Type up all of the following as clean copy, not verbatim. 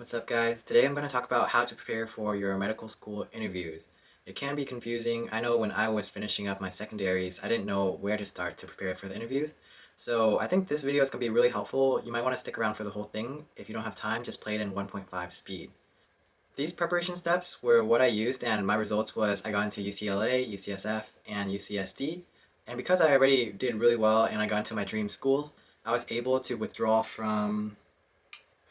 What's up, guys? Today I'm going to talk about how to prepare for your medical school interviews. It can be confusing. I know when I was finishing up my secondaries, I didn't know where to start to prepare for the interviews. So I think this video is going to be really helpful. You might want to stick around for the whole thing. If you don't have time, just play it in 1.5 speed. These preparation steps were what I used, and my results was I got into UCLA, UCSF, and UCSD. And because I already did really well and I got into my dream schools, I was able to withdraw from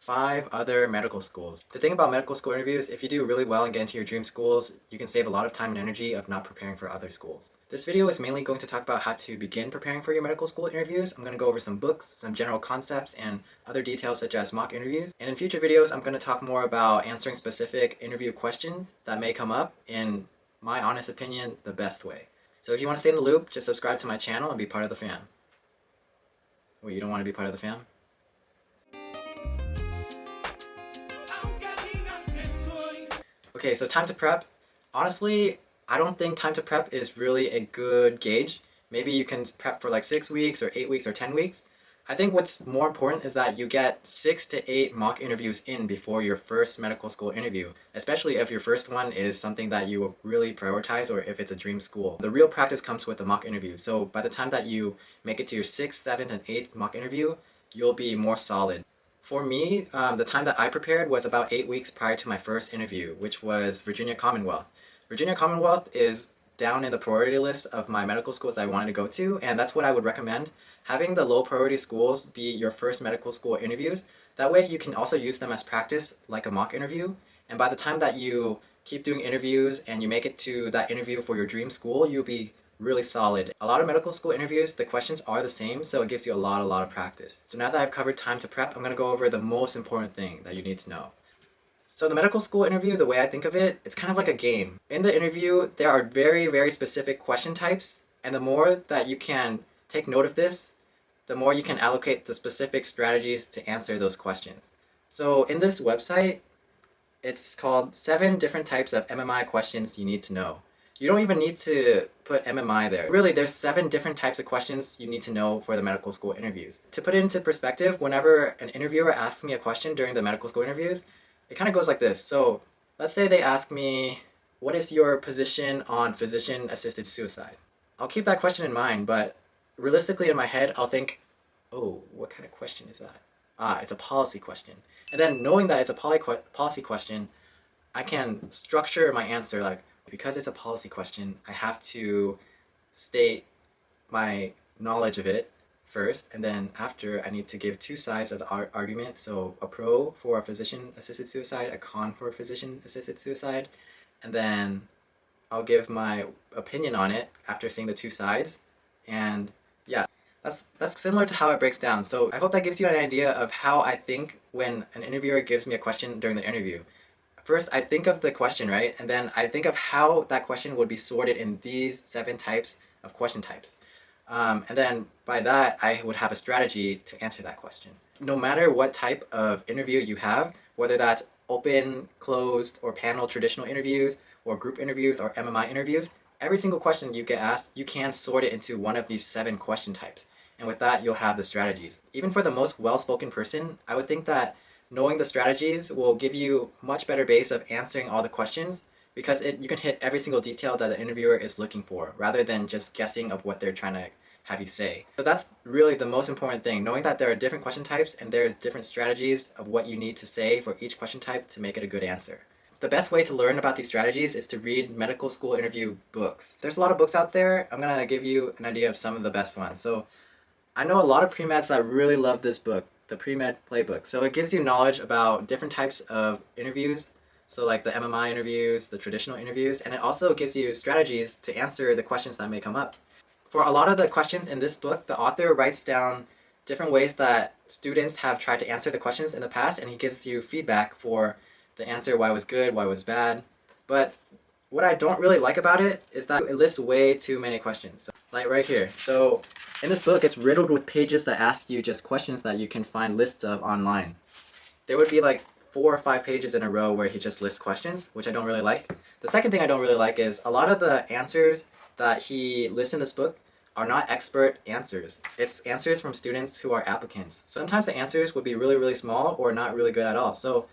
5 other medical schools. The thing about medical school interviews, if you do really well and get into your dream schools, you can save a lot of time and energy of not preparing for other schools. This video is mainly going to talk about how to begin preparing for your medical school interviews. I'm going to go over some books, some general concepts, and other details such as mock interviews. And in future videos, I'm going to talk more about answering specific interview questions that may come up in my honest opinion, the best way. So if you want to stay in the loop, just subscribe to my channel and be part of the fam. Wait, you don't want to be part of the fam? Okay, so time to prep. Honestly, I don't think time to prep is really a good gauge. Maybe you can prep for like 6 weeks or 8 weeks or 10 weeks. I think what's more important is that you get 6 to 8 mock interviews in before your first medical school interview, especially if your first one is something that you really prioritize or if it's a dream school. The real practice comes with the mock interview. So by the time that you make it to your 6th, 7th, and 8th mock interview, you'll be more solid. For me, the time that I prepared was about 8 weeks prior to my first interview, which was Virginia Commonwealth. Virginia Commonwealth is down in the priority list of my medical schools that I wanted to go to, and that's what I would recommend. Having the low priority schools be your first medical school interviews, that way you can also use them as practice like a mock interview, and by the time that you keep doing interviews and you make it to that interview for your dream school, you'll be really solid. A lot of medical school interviews, the questions are the same, so it gives you a lot of practice. So now that I've covered time to prep, I'm going to go over the most important thing that you need to know. So the medical school interview, the way I think of it, it's kind of like a game. In the interview, there are very specific question types, and the more that you can take note of this, the more you can allocate the specific strategies to answer those questions. So in this website, it's called 7 different types of MMI questions you need to know. You don't even need to put MMI there. Really, there's 7 different types of questions you need to know for the medical school interviews. To put it into perspective, whenever an interviewer asks me a question during the medical school interviews, it kind of goes like this. So let's say they ask me, what is your position on physician-assisted suicide? I'll keep that question in mind, but realistically in my head, I'll think, oh, what kind of question is that? Ah, it's a policy question. And then knowing that it's a policy question, I can structure my answer like, because it's a policy question, I have to state my knowledge of it first, and then after I need to give 2 sides of the argument. So a pro for physician-assisted suicide, a con for physician-assisted suicide, and then I'll give my opinion on it after seeing the 2 sides. And yeah, that's similar to how it breaks down. So I hope that gives you an idea of how I think when an interviewer gives me a question during the interview. First, I think of the question, right? And then I think of how that question would be sorted in these 7 types of question types. And then by that, I would have a strategy to answer that question. No matter what type of interview you have, whether that's open, closed, or panel traditional interviews, or group interviews, or MMI interviews, every single question you get asked, you can sort it into one of these 7 question types. And with that, you'll have the strategies. Even for the most well-spoken person, I would think that knowing the strategies will give you much better base of answering all the questions because you can hit every single detail that the interviewer is looking for rather than just guessing of what they're trying to have you say. So that's really the most important thing, knowing that there are different question types and there's different strategies of what you need to say for each question type to make it a good answer. The best way to learn about these strategies is to read medical school interview books. There's a lot of books out there. I'm going to give you an idea of some of the best ones. So I know a lot of pre-meds that really love this book, the Pre-Med Playbook. So it gives you knowledge about different types of interviews, so like the MMI interviews, the traditional interviews, and it also gives you strategies to answer the questions that may come up. For a lot of the questions in this book, the author writes down different ways that students have tried to answer the questions in the past, and he gives you feedback for the answer, why it was good, why it was bad. But what I don't really like about it is that it lists way too many questions. So, like right here. So in this book, it's riddled with pages that ask you just questions that you can find lists of online. There would be like 4 or 5 pages in a row where he just lists questions, which I don't really like. The second thing I don't really like is a lot of the answers that he lists in this book are not expert answers. It's answers from students who are applicants. Sometimes the answers would be really small or not really good at all. So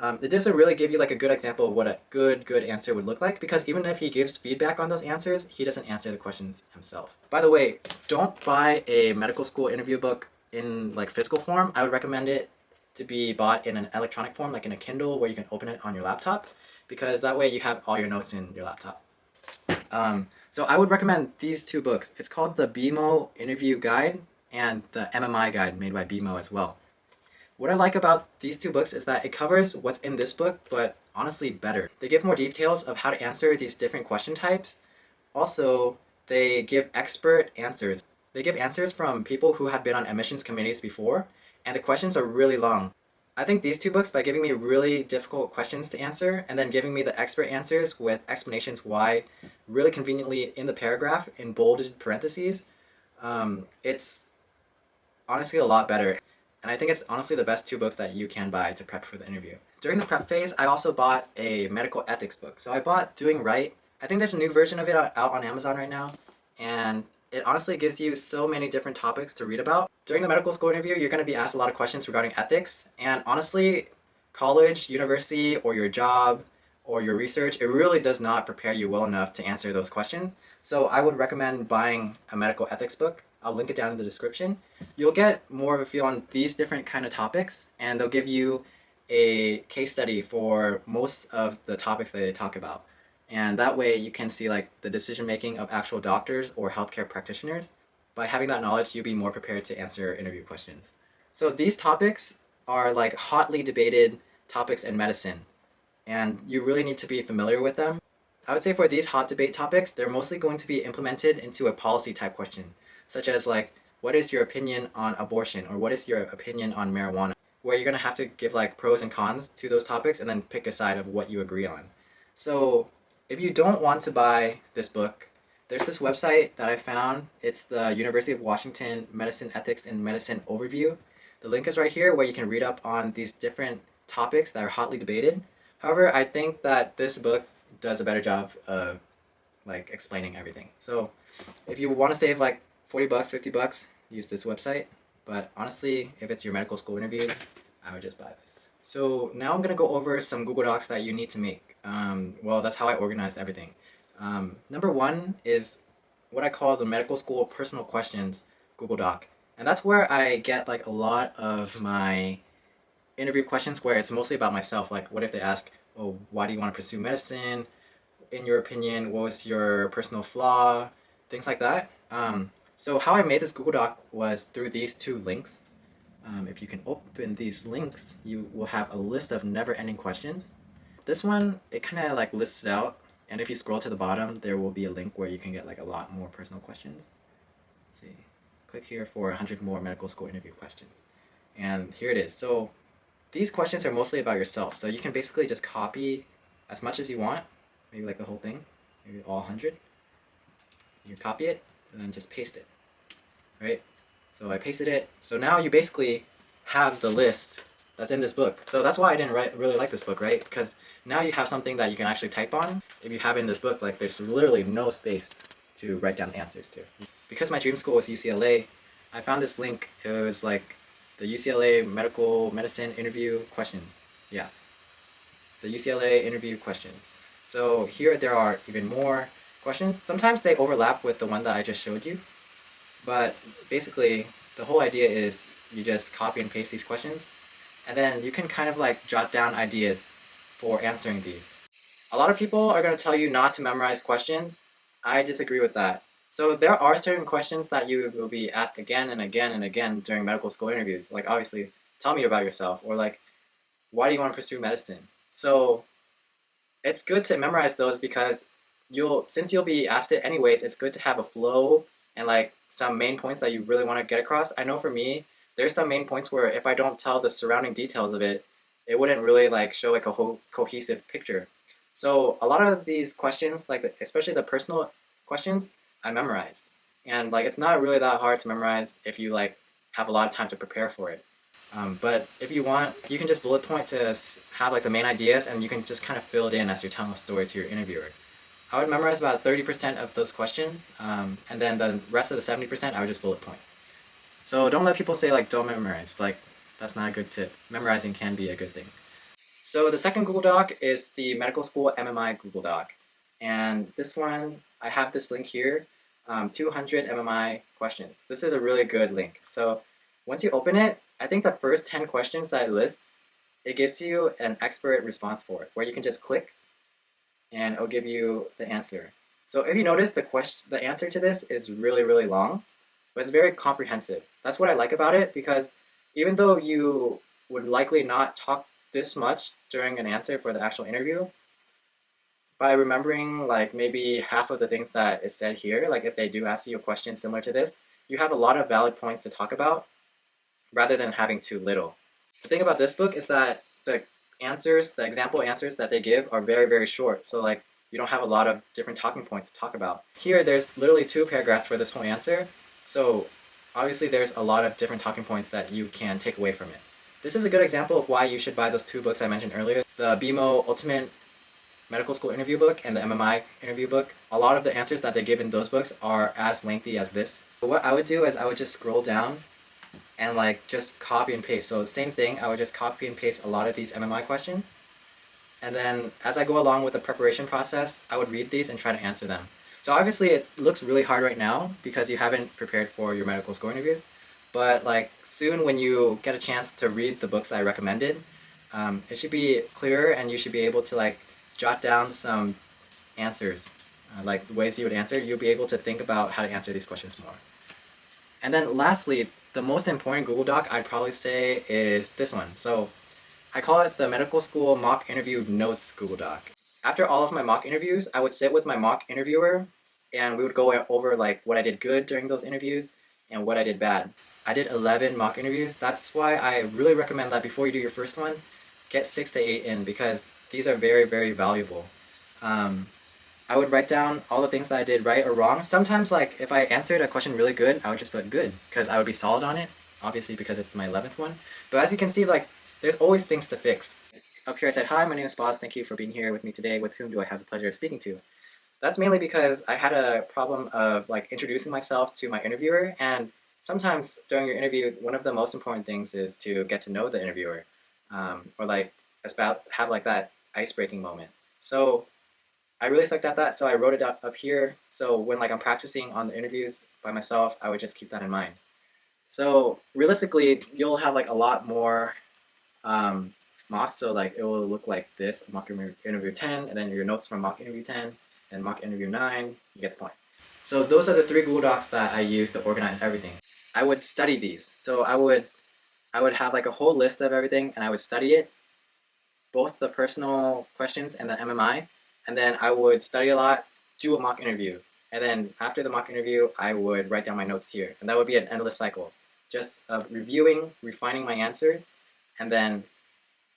It doesn't really give you like a good example of what a good answer would look like, because even if he gives feedback on those answers, he doesn't answer the questions himself. By the way, don't buy a medical school interview book in like physical form. I would recommend it to be bought in an electronic form, like in a Kindle where you can open it on your laptop, because that way you have all your notes in your laptop. So I would recommend these two books. It's called the BMO Interview Guide and the MMI Guide, made by BMO as well. What I like about these two books is that it covers what's in this book, but honestly better. They give more details of how to answer these different question types. Also, they give expert answers. They give answers from people who have been on admissions committees before, and the questions are really long. I think these two books, by giving me really difficult questions to answer and then giving me the expert answers with explanations why, really conveniently in the paragraph in bolded parentheses, it's honestly a lot better. And I think it's honestly the best two books that you can buy to prep for the interview. During the prep phase, I also bought a medical ethics book. So I bought Doing Right. I think there's a new version of it out on Amazon right now, and it honestly gives you so many different topics to read about. During the medical school interview, you're going to be asked a lot of questions regarding ethics, and honestly, college, university, or your job, or your research, it really does not prepare you well enough to answer those questions. So I would recommend buying a medical ethics book. I'll link it down in the description. You'll get more of a feel on these different kind of topics, and they'll give you a case study for most of the topics that they talk about. And that way you can see like the decision making of actual doctors or healthcare practitioners. By having that knowledge, you'll be more prepared to answer interview questions. So these topics are like hotly debated topics in medicine, and you really need to be familiar with them. I would say for these hot debate topics, they're mostly going to be implemented into a policy type question, such as like, what is your opinion on abortion, or what is your opinion on marijuana, where you're going to have to give like pros and cons to those topics and then pick a side of what you agree on. So if you don't want to buy this book, there's this website that I found. It's the University of Washington Medicine Ethics and Medicine Overview. The link is right here where you can read up on these different topics that are hotly debated. However, I think that this book does a better job of like explaining everything. So if you want to save like 40 bucks, 50 bucks, use this website. But honestly, if it's your medical school interviews, I would just buy this. So now I'm going to go over some Google Docs that you need to make. Well, that's how I organized everything. Number one is what I call the medical school personal questions Google Doc. And that's where I get like a lot of my interview questions, where it's mostly about myself. Like, what if they ask, oh, why do you want to pursue medicine? In your opinion, what was your personal flaw? Things like that. So how I made this Google Doc was through these two links. If you can open these links, you will have a list of never-ending questions. This one, it kind of like lists it out, and if you scroll to the bottom, there will be a link where you can get like a lot more personal questions. Let's see. Click here for 100 more medical school interview questions. And here it is. So these questions are mostly about yourself. So you can basically just copy as much as you want, maybe like the whole thing, maybe all 100. You copy it and then just paste it, right? So I pasted it. So now you basically have the list that's in this book. So that's why I didn't really like this book, right? Because now you have something that you can actually type on. If you have in this book, like there's literally no space to write down the answers to. Because my dream school was UCLA, I found this link. It was like the UCLA medical medicine interview questions. Yeah, the UCLA interview questions. So here there are even more questions. Sometimes they overlap with the one that I just showed you. But basically, the whole idea is you just copy and paste these questions, and then you can kind of like jot down ideas for answering these. A lot of people are going to tell you not to memorize questions. I disagree with that. So there are certain questions that you will be asked again and again and again during medical school interviews. Like obviously, tell me about yourself, or like, why do you want to pursue medicine? So it's good to memorize those because since you'll be asked it anyways, it's good to have a flow and like some main points that you really want to get across. I know for me, there's some main points where if I don't tell the surrounding details of it, it wouldn't really like show like a whole cohesive picture. So a lot of these questions, like especially the personal questions, I memorized. And like it's not really that hard to memorize if you like have a lot of time to prepare for it. But if you want, you can just bullet point to have like the main ideas, and you can just kind of fill it in as you're telling a story to your interviewer. I would memorize about 30% of those questions, and then the rest of the 70% I would just bullet point. So don't let people say like don't memorize. Like that's not a good tip. Memorizing can be a good thing. So the second Google Doc is the medical school MMI Google Doc. And this one, I have this link here, 200 MMI questions. This is a really good link. So once you open it, I think the first 10 questions that it lists, it gives you an expert response for it, where you can just click and it'll give you the answer. So if you notice, the answer to this is really, really long, but it's very comprehensive. That's what I like about it, because even though you would likely not talk this much during an answer for the actual interview, by remembering like maybe half of the things that is said here, like if they do ask you a question similar to this, you have a lot of valid points to talk about rather than having too little. The thing about this book is that the example answers that they give are very, very short. So like you don't have a lot of different talking points to talk about. Here, there's literally 2 paragraphs for this whole answer. So obviously there's a lot of different talking points that you can take away from it. This is a good example of why you should buy those 2 books I mentioned earlier, the BMO Ultimate Medical School Interview book and the MMI interview book. A lot of the answers that they give in those books are as lengthy as this. But what I would do is I would just scroll down and like just copy and paste. So same thing, I would just copy and paste a lot of these MMI questions. And then as I go along with the preparation process, I would read these and try to answer them. So obviously it looks really hard right now because you haven't prepared for your medical school interviews. But like soon when you get a chance to read the books that I recommended, it should be clearer and you should be able to like jot down some answers, like the ways you would answer. You'll be able to think about how to answer these questions more. And then lastly, the most important Google Doc I'd probably say is this one. So I call it the Medical School Mock Interview Notes Google Doc. After all of my mock interviews, I would sit with my mock interviewer and we would go over like what I did good during those interviews and what I did bad. I did 11 mock interviews. That's why I really recommend that before you do your first one, get 6 to 8 in, because these are very, very valuable. I would write down all the things that I did right or wrong. Sometimes like if I answered a question really good, I would just put good because I would be solid on it, obviously because it's my 11th one. But as you can see, like there's always things to fix. Up here I said, hi, my name is Boz. Thank you for being here with me today. With whom do I have the pleasure of speaking to? That's mainly because I had a problem of like introducing myself to my interviewer, and sometimes during your interview, one of the most important things is to get to know the interviewer, or like have like that ice-breaking moment. So I really sucked at that, so I wrote it up here. So when like I'm practicing on the interviews by myself, I would just keep that in mind. So realistically, you'll have like a lot more mocks. So like it will look like this: mock interview 10, and then your notes from mock interview 10, and mock interview 9. You get the point. So those are the 3 Google Docs that I use to organize everything. I would study these. So I would have like a whole list of everything, and I would study it, both the personal questions and the MMI. And then I would study a lot, do a mock interview. And then after the mock interview, I would write down my notes here. And that would be an endless cycle, just of reviewing, refining my answers, and then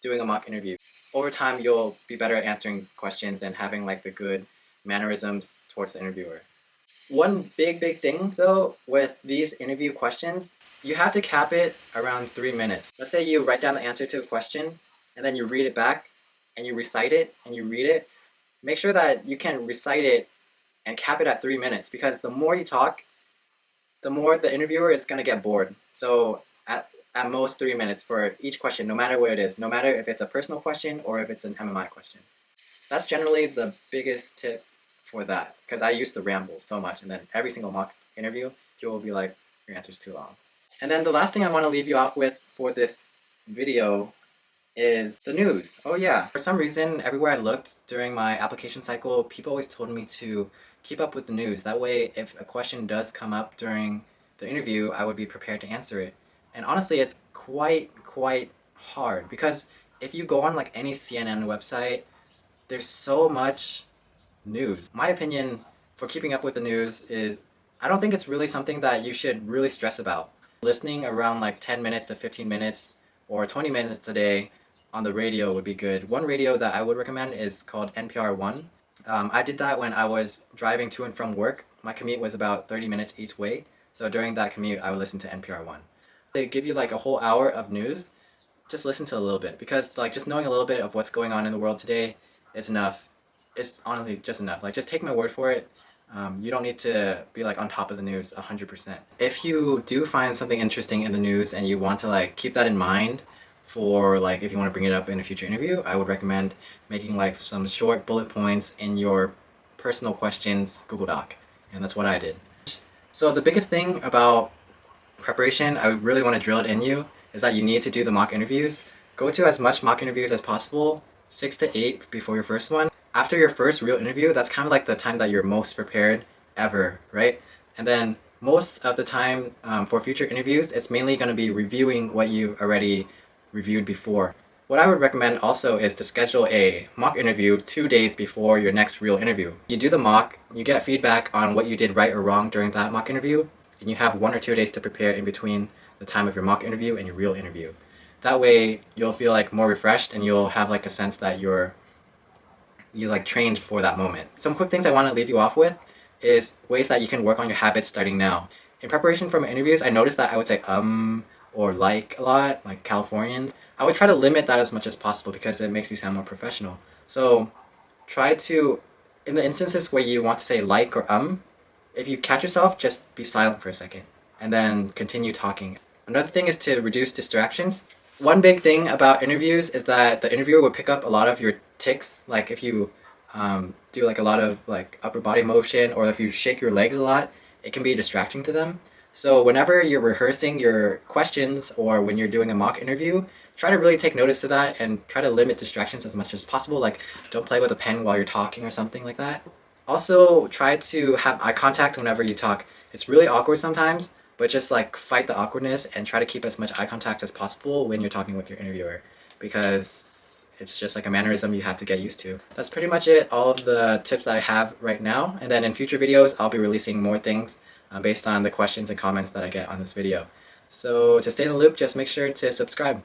doing a mock interview. Over time, you'll be better at answering questions and having like the good mannerisms towards the interviewer. One big thing though with these interview questions, you have to cap it around 3 minutes. Let's say you write down the answer to a question, and then you read it back, and you recite it, and you read it. Make sure that you can recite it and cap it at 3 minutes, because the more you talk, the more the interviewer is going to get bored. So at most 3 minutes for each question, no matter what it is, no matter if it's a personal question or if it's an MMI question. That's generally the biggest tip for that, because I used to ramble so much, and then every single mock interview, people will be like, your answer's too long. And then the last thing I want to leave you off with for this video is the news. Oh yeah, for some reason, everywhere I looked during my application cycle, people always told me to keep up with the news. That way, if a question does come up during the interview, I would be prepared to answer it. And honestly, it's quite hard, because if you go on like any CNN website, there's so much news. My opinion for keeping up with the news is, I don't think it's really something that you should really stress about. Listening around like 10 minutes to 15 minutes or 20 minutes a day on the radio would be good. One radio that I would recommend is called NPR One. I did that when I was driving to and from work. My commute was about 30 minutes each way, so during that commute I would listen to NPR One. They give you like a whole hour of news. Just listen to a little bit, because like just knowing a little bit of what's going on in the world today is enough. It's honestly just enough. Like just take my word for it. You don't need to be like on top of the news 100%. If you do find something interesting in the news and you want to like keep that in mind for like if you want to bring it up in a future interview, I would recommend making like some short bullet points in your personal questions Google Doc. And that's what I did. So the biggest thing about preparation, I really want to drill it in you, is that you need to do the mock interviews. Go to as much mock interviews as possible, 6 to 8 before your first one. After your first real interview, that's kind of like the time that you're most prepared ever, right? And then most of the time for future interviews, it's mainly going to be reviewing what you already reviewed before. What I would recommend also is to schedule a mock interview 2 days before your next real interview. You do the mock, you get feedback on what you did right or wrong during that mock interview, and you have 1 or 2 days to prepare in between the time of your mock interview and your real interview. That way you'll feel like more refreshed and you'll have like a sense that you like trained for that moment. Some quick things I want to leave you off with is ways that you can work on your habits starting now. In preparation for my interviews, I noticed that I would say or like a lot, like Californians. I would try to limit that as much as possible because it makes you sound more professional. So try to, in the instances where you want to say like or if you catch yourself, just be silent for a second and then continue talking. Another thing is to reduce distractions. One big thing about interviews is that the interviewer will pick up a lot of your tics. Like if you do like a lot of like upper body motion, or if you shake your legs a lot, it can be distracting to them. So whenever you're rehearsing your questions or when you're doing a mock interview, try to really take notice of that and try to limit distractions as much as possible. Like don't play with a pen while you're talking or something like that. Also try to have eye contact whenever you talk. It's really awkward sometimes, but just like fight the awkwardness and try to keep as much eye contact as possible when you're talking with your interviewer, because it's just like a mannerism you have to get used to. That's pretty much it, all of the tips that I have right now, and then in future videos I'll be releasing more things based on the questions and comments that I get on this video. So to stay in the loop, just make sure to subscribe.